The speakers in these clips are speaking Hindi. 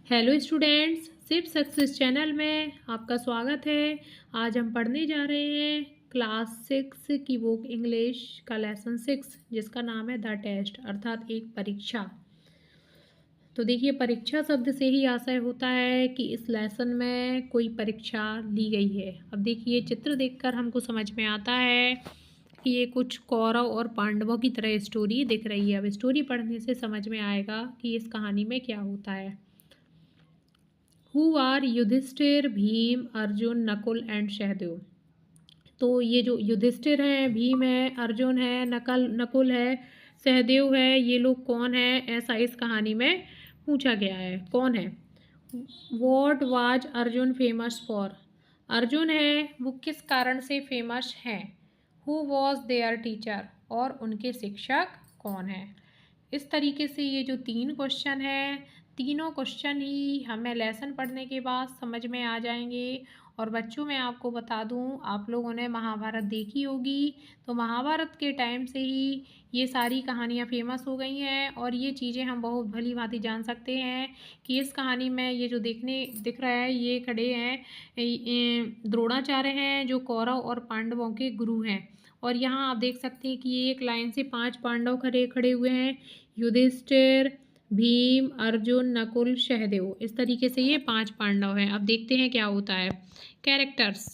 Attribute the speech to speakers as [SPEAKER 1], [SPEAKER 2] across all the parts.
[SPEAKER 1] हेलो स्टूडेंट्स, सिर्फ सक्सेस चैनल में आपका स्वागत है। आज हम पढ़ने जा रहे हैं क्लास 6 की बुक इंग्लिश का लेसन 6 जिसका नाम है द टेस्ट अर्थात एक परीक्षा। तो देखिए, परीक्षा शब्द से ही आशय होता है कि इस लेसन में कोई परीक्षा ली गई है। अब देखिए, चित्र देखकर हमको समझ में आता है कि ये कुछ कौरव और पांडवों की तरह स्टोरी दिख रही है। अब स्टोरी पढ़ने से समझ में आएगा कि इस कहानी में क्या होता है। Who are Yudhishthir, Bhim, Arjun, Nakul and Sahadev. तो ये जो युधिष्ठिर है, भीम है, अर्जुन है, नकुल है, सहदेव है, ये लोग कौन है, ऐसा इस कहानी में पूछा गया है। कौन है? What was Arjun famous for. Arjun है वो किस कारण से फेमस हैं। हु वॉज देयर टीचर, और उनके शिक्षक कौन है। इस तरीके से ये जो 3 क्वेश्चन हैं, तीनों क्वेश्चन ही हमें लेसन पढ़ने के बाद समझ में आ जाएंगे। और बच्चों, मैं आपको बता दूं, आप लोगों ने महाभारत देखी होगी, तो महाभारत के टाइम से ही ये सारी कहानियाँ फेमस हो गई हैं और ये चीज़ें हम बहुत भली भांति जान सकते हैं कि इस कहानी में ये जो दिख रहा है, ये खड़े हैं द्रोणाचार्य हैं जो कौरव और पांडवों के गुरु हैं। और यहाँ आप देख सकते हैं कि ये एक लाइन से 5 पांडव खड़े खड़े हुए हैं। युधिष्ठिर, भीम, अर्जुन, नकुल, सहदेव, इस तरीके से ये 5 पांडव हैं। अब देखते हैं क्या होता है। Characters.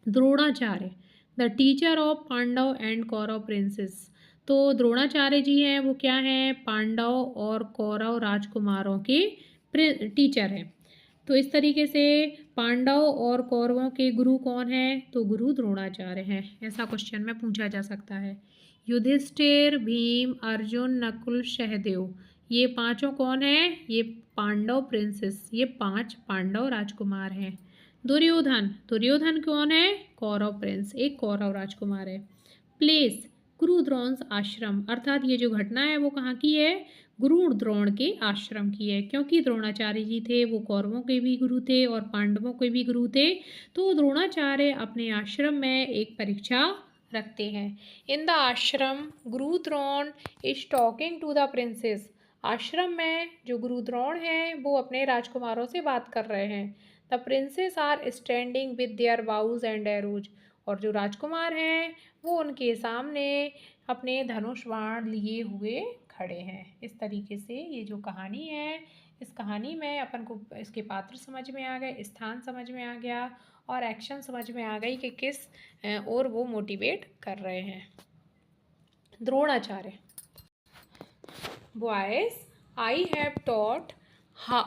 [SPEAKER 1] Dronacharya, the teacher of Pandava and Kaurava princes. तो द्रोणाचार्य जी हैं, वो क्या हैं, पांडव और कौरव राजकुमारों के टीचर हैं। तो इस तरीके से पांडव और कौरवों के गुरु कौन हैं, तो गुरु द्रोणाचार्य हैं। ऐसा क्वेश्चन में पूछा जा सकता है। युधिष्ठिर, भीम, अर्जुन, नकुल, सहदेव, ये पांचों कौन हैं, ये पांडव प्रिंसेस, ये 5 पांडव राजकुमार हैं। दुर्योधन, दुर्योधन कौन है, कौरव प्रिंस, एक कौरव राजकुमार है। प्लेस, गुरु द्रोण्स आश्रम, अर्थात ये जो घटना है वो कहाँ की है, गुरु द्रोण के आश्रम की है। क्योंकि द्रोणाचार्य जी थे वो कौरवों के भी गुरु थे और पांडवों के भी गुरु थे, तो द्रोणाचार्य अपने आश्रम में एक परीक्षा रखते हैं। इन the ashram Guru Drona is talking to the princes. आश्रम में जो गुरु द्रोण हैं वो अपने राजकुमारों से बात कर रहे हैं। The princes are standing with their bows and arrows, और जो राजकुमार हैं वो उनके सामने अपने धनुष बाण लिए हुए खड़े हैं। इस तरीके से ये जो कहानी है, इस कहानी में अपन को इसके पात्र समझ में आ गए, स्थान समझ में आ गया और एक्शन समझ में आ गई कि किस और वो मोटिवेट कर रहे हैं। Dronacharya. Boys, I have taught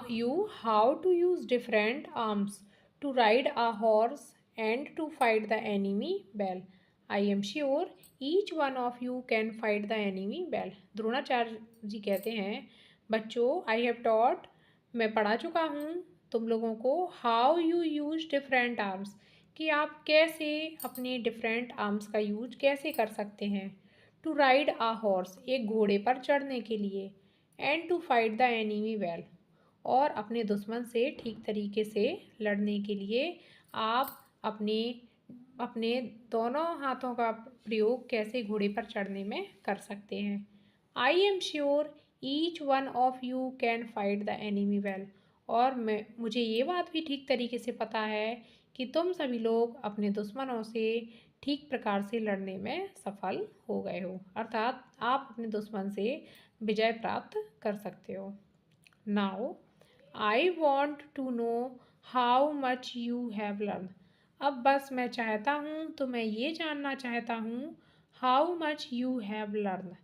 [SPEAKER 1] you how to use different arms to ride a horse and to fight the enemy well. I am sure each one of you can fight the enemy well. Dronacharya जी कहते हैं, बच्चों, I have taught, मैं पढ़ा चुका हूँ तुम लोगों को, how you use different arms, कि आप कैसे अपने डिफरेंट आर्म्स का यूज कैसे कर सकते हैं। टू राइड आ हॉर्स, एक घोड़े पर चढ़ने के लिए। And to fight the enemy well, और अपने दुश्मन से ठीक तरीके से लड़ने के लिए आप अपने अपने दोनों हाथों का प्रयोग कैसे घोड़े पर चढ़ने में कर सकते हैं। I am sure each one of you can fight the enemy well, और मुझे ये बात भी ठीक तरीके से पता है कि तुम सभी लोग अपने दुश्मनों से ठीक प्रकार से लड़ने में सफल हो गए हो, अर्थात आप अपने दुश्मन से विजय प्राप्त कर सकते हो। Now I want to know how much you have learn. अब बस मैं चाहता हूँ, तो मैं ये जानना चाहता हूँ, how much you have learn,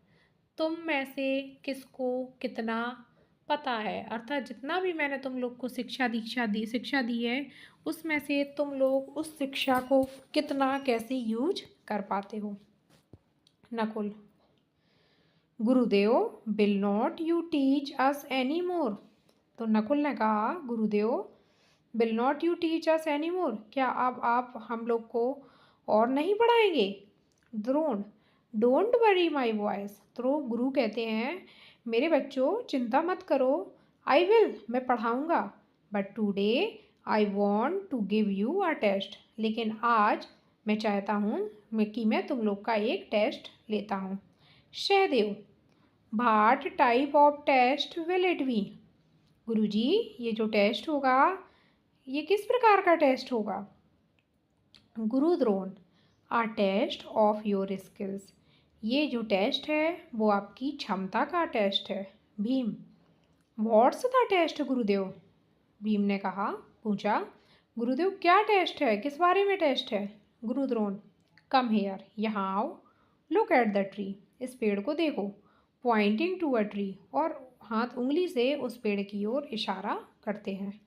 [SPEAKER 1] तुम में से किसको कितना पता है, अर्थात जितना भी मैंने तुम लोग को शिक्षा दी है, उसमें से तुम लोग उस शिक्षा को कितना कैसे यूज कर पाते हो। Nakul. Gurudev, will not you teach us any more. तो नकुल ने कहा, Gurudev, will not you teach us any more, क्या अब आप हम लोग को और नहीं पढ़ाएंगे। Drona, don't worry my boys. तो गुरु कहते हैं, मेरे बच्चों चिंता मत करो, आई विल, मैं पढ़ाऊँगा, but today I want to give you a test, लेकिन आज मैं चाहता हूँ कि मैं तुम लोग का एक टेस्ट लेता हूँ। Sahadev, what type of test will it be. गुरुजी, ये जो टेस्ट होगा ये किस प्रकार का टेस्ट होगा? गुरु Drona, a test of your skills. ये जो टेस्ट है वो आपकी क्षमता का टेस्ट है। भीम, व्हाट्स द टेस्ट गुरुदेव? भीम ने कहा, पूछा, गुरुदेव क्या टेस्ट है, किस बारे में टेस्ट है? गुरु द्रोण, कम हेयर, यहाँ आओ, लुक एट द ट्री, इस पेड़ को देखो, पॉइंटिंग टू अ ट्री, और हाथ उंगली से उस पेड़ की ओर इशारा करते हैं।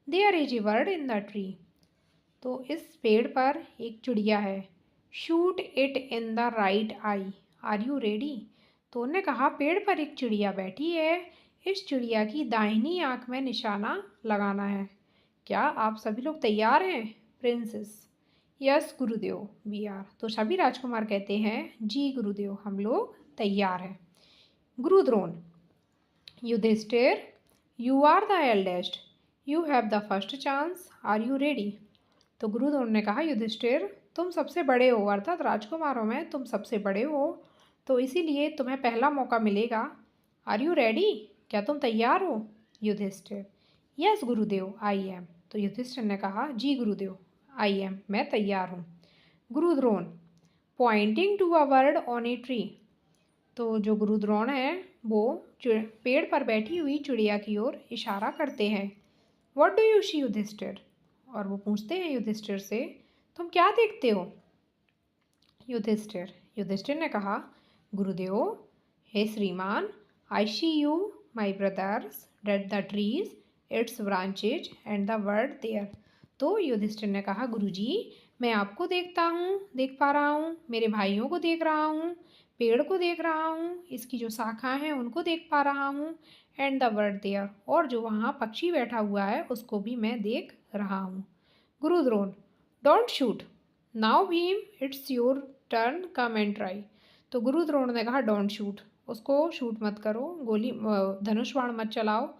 [SPEAKER 1] There is a bird in the tree, तो इस पेड़ पर एक चिड़िया है। Shoot it in the right eye, are you ready? तो उन्होंने कहा, पेड़ पर एक चिड़िया बैठी है, इस चिड़िया की दाहिनी आंख में निशाना लगाना है। क्या आप सभी लोग तैयार हैं? Princess, yes Gurudev, we are. तो सभी राजकुमार कहते हैं, जी गुरुदेव, हम लोग तैयार हैं। Guru Drona, Yudhishthir, you are the eldest, you have the first chance, are you ready? तो गुरु द्रोण ने कहा, युधिष्ठिर, तुम सबसे बड़े हो, अर्थात राजकुमारों में तुम सबसे बड़े हो, तो इसीलिए तुम्हें पहला मौका मिलेगा। Are you ready? क्या तुम तैयार हो? Yudhishthir, yes Gurudev, I am. तो युधिष्ठिर ने कहा, जी गुरुदेव, आई एम, मैं तैयार हूँ। Guru Drona, pointing to a bird on a tree, तो जो गुरु द्रोण है वो पेड़ पर बैठी हुई चिड़िया की ओर इशारा करते हैं। What do you see Yudhishthir? और वो पूछते हैं युधिष्ठिर से, तुम क्या देखते हो? युधिष्ठिर ने कहा, गुरुदेव, हे श्रीमान, I see you my brothers that the trees, its branches and the bird there. तो युधिष्ठिर ने कहा, गुरुजी, मैं आपको देख पा रहा हूँ, मेरे भाइयों को देख रहा हूँ, पेड़ को देख रहा हूँ, इसकी जो शाखाएं हैं उनको देख पा रहा हूँ, एंड द वर्ड देयर, और जो वहाँ पक्षी बैठा हुआ है उसको भी मैं देख रहा हूँ। Guru Drona, don't shoot, now Bhim, it's your turn, come and try. तो गुरु द्रोण ने कहा, डोंट शूट, उसको शूट मत करो, गोली धनुष बाण मत चलाओ।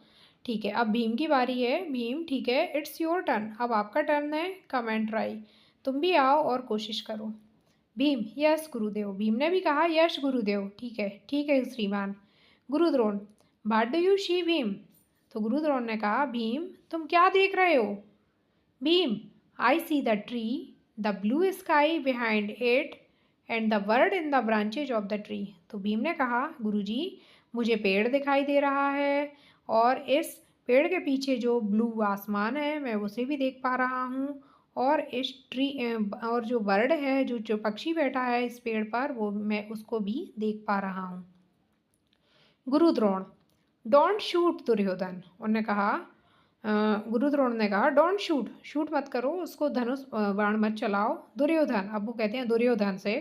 [SPEAKER 1] ठीक है, अब भीम की बारी है। भीम, ठीक है, इट्स योर टर्न, अब आपका टर्न है, कम एंड ट्राई, तुम भी आओ और कोशिश करो। भीम, यस गुरुदेव, भीम ने भी कहा, यश गुरुदेव, ठीक है श्रीमान। गुरु Drona, what do you see Bhim? तो गुरु द्रोण ने कहा, भीम, तुम क्या देख रहे हो? Bhim, I see the tree, the blue sky behind it, and the bird in the branches of the tree. तो भीम ने कहा, गुरुजी, मुझे पेड़ दिखाई दे रहा है, और इस पेड़ के पीछे जो ब्लू आसमान है मैं उसे भी देख पा रहा हूँ, और इस ट्री और जो बर्ड है, जो पक्षी बैठा है इस पेड़ पर, वो मैं उसको भी देख पा रहा हूँ। गुरु द्रोण, डोंट शूट दुर्योधन, उन्होंने कहा, गुरु द्रोण ने कहा, डोंट शूट, शूट मत करो, उसको धनुष बाण मत चलाओ। दुर्योधन, अब वो कहते हैं दुर्योधन से,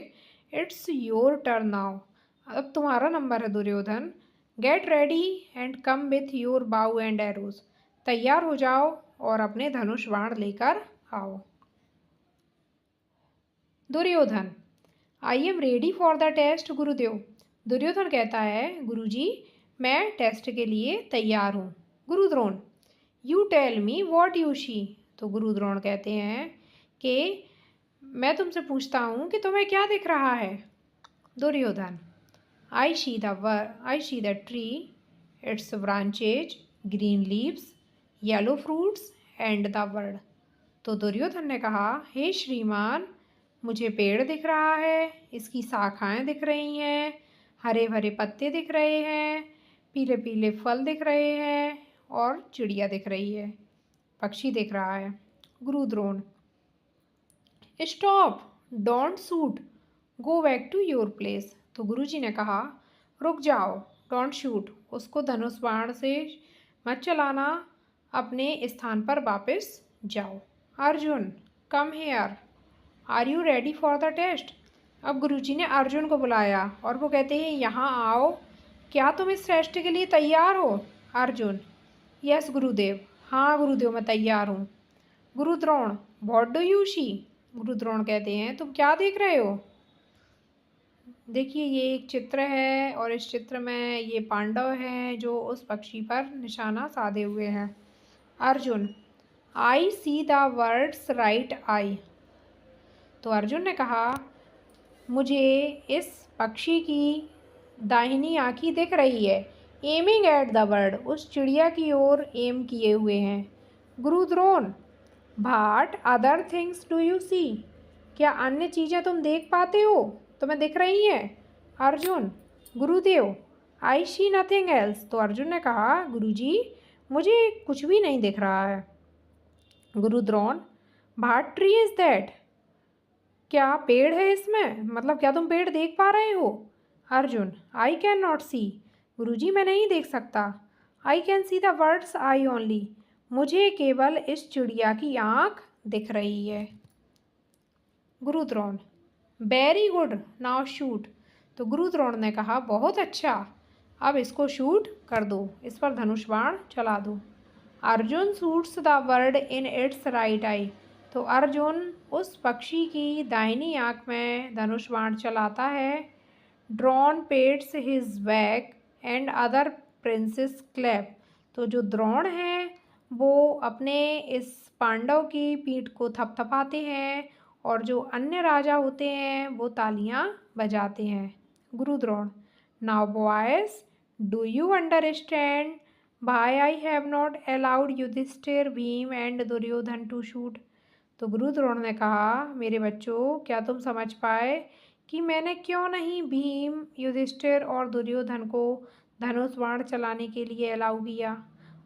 [SPEAKER 1] इट्स योर टर्न नाउ, अब तुम्हारा नंबर है Duryodhan, get ready and come with your bow and arrows, तैयार हो जाओ और अपने धनुष बाण लेकर आओ। Duryodhan, I am ready for the test Gurudev. Duryodhan कहता है, गुरुजी, मैं टेस्ट के लिए तैयार हूँ। Guru Drona, you tell me what you see. तो गुरु द्रोण कहते हैं कि मैं तुमसे पूछता हूँ कि तुम्हें क्या दिख रहा है? Duryodhan, I see the tree, its branches, green leaves, yellow fruits and the bird. तो दुर्योधन ने कहा, हे श्रीमान, मुझे पेड़ दिख रहा है, इसकी शाखाएं दिख रही हैं, हरे भरे पत्ते दिख रहे हैं, पीले पीले फल दिख रहे हैं, और चिड़िया दिख रही है, पक्षी दिख रहा है। Guru Drona, stop, don't shoot, go back to your place. तो गुरुजी ने कहा, रुक जाओ, डोंट शूट, उसको धनुष बाण से मत चलाना, अपने स्थान पर वापस जाओ। Arjun, come here, are you ready for the test? अब गुरुजी ने अर्जुन को बुलाया और वो कहते हैं, यहाँ आओ, क्या तुम इस टेस्ट के लिए तैयार हो? अर्जुन, यस गुरुदेव, हाँ गुरुदेव, मैं तैयार हूँ। Guru Drona, what do you see? गुरु द्रोण कहते हैं, तुम क्या देख रहे हो? देखिए, ये एक चित्र है और इस चित्र में ये पांडव हैं जो उस पक्षी पर निशाना साधे हुए हैं। Arjun, I see the birds right eye. तो अर्जुन ने कहा, मुझे इस पक्षी की दाहिनी आँखी दिख रही है, एमिंग एट द बर्ड, उस चिड़िया की ओर एम किए हुए हैं। गुरु द्रोण, भाट other things do you see, क्या अन्य चीज़ें तुम देख पाते हो, तुम्हें दिख रही हैं। अर्जुन, गुरुदेव, आई सी नथिंग एल्स, तो अर्जुन ने कहा गुरुजी मुझे कुछ भी नहीं दिख रहा है। गुरु द्रोण, भाट ट्री इज दैट, क्या पेड़ है इसमें, मतलब क्या तुम पेड़ देख पा रहे हो। अर्जुन, आई कैन नॉट सी, गुरुजी मैं नहीं देख सकता। I can see the birds I only, मुझे केवल इस चिड़िया की आँख दिख रही है। Guru Drona, very good now shoot, तो गुरु द्रोण ने कहा बहुत अच्छा, अब इसको शूट कर दो, इस पर धनुष बाण चला दो। Arjun shoots the bird in its right eye, तो अर्जुन उस पक्षी की दाहिनी आँख में धनुष बाण चलाता है। Drone pets his back and other princess clap, तो जो द्रोण है वो अपने इस पांडव की पीठ को थपथपाते हैं और जो अन्य राजा होते हैं वो तालियां बजाते हैं। Guru Drona, now boys do you understand why I have not allowed Yudhishthir Bhim and Duryodhan to shoot, तो गुरु द्रोण ने कहा मेरे बच्चों क्या तुम समझ पाए कि मैंने क्यों नहीं भीम, युधिष्ठिर और दुर्योधन को धनुष बाण चलाने के लिए अलाउ किया।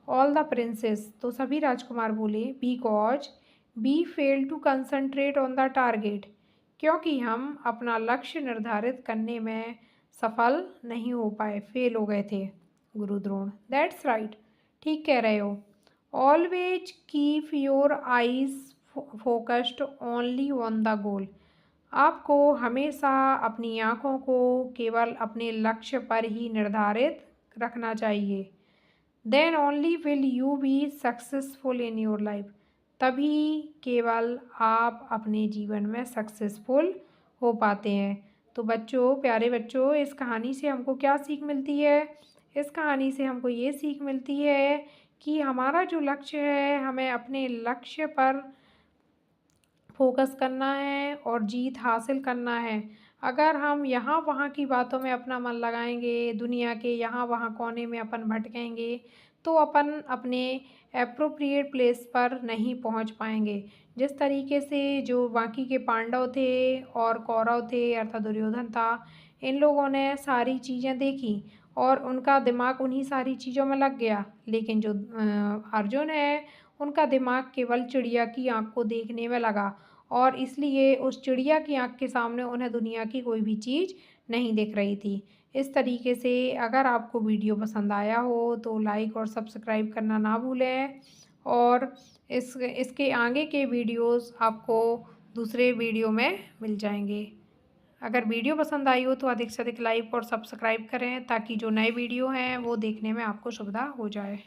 [SPEAKER 1] ऑल द प्रिंसेस, तो सभी राजकुमार बोले because we fail to concentrate on the target, क्योंकि हम अपना लक्ष्य निर्धारित करने में सफल नहीं हो पाए, फेल हो गए थे। गुरु द्रोण, दैट्स राइट, ठीक कह रहे हो। Always keep your eyes focused only on the goal, आपको हमेशा अपनी आँखों को केवल अपने लक्ष्य पर ही निर्धारित रखना चाहिए। Then only will you be successful in your life, तभी केवल आप अपने जीवन में सक्सेसफुल हो पाते हैं। तो बच्चों, प्यारे बच्चों, इस कहानी से हमको क्या सीख मिलती है। इस कहानी से हमको ये सीख मिलती है कि हमारा जो लक्ष्य है हमें अपने लक्ष्य पर फोकस करना है और जीत हासिल करना है। अगर हम यहाँ वहाँ की बातों में अपना मन लगाएंगे, दुनिया के यहाँ वहाँ कोने में अपन भटकेंगे, तो अपन अपने एप्रोप्रिएट प्लेस पर नहीं पहुँच पाएंगे। जिस तरीके से जो बाकी के पांडव थे और कौरव थे अर्थात दुर्योधन था, इन लोगों ने सारी चीज़ें देखी और उनका दिमाग उन्हीं सारी चीज़ों में लग गया, लेकिन जो अर्जुन है उनका दिमाग केवल चिड़िया की आँख को देखने में लगा और इसलिए उस चिड़िया की आँख के सामने उन्हें दुनिया की कोई भी चीज़ नहीं दिख रही थी। इस तरीके से अगर आपको वीडियो पसंद आया हो तो लाइक और सब्सक्राइब करना ना भूलें और इसके आगे के वीडियोस आपको दूसरे वीडियो में मिल जाएंगे। अगर वीडियो पसंद आई हो तो अधिक से अधिक लाइक और सब्सक्राइब करें ताकि जो नए वीडियो हैं वो देखने में आपको सुविधा हो जाए।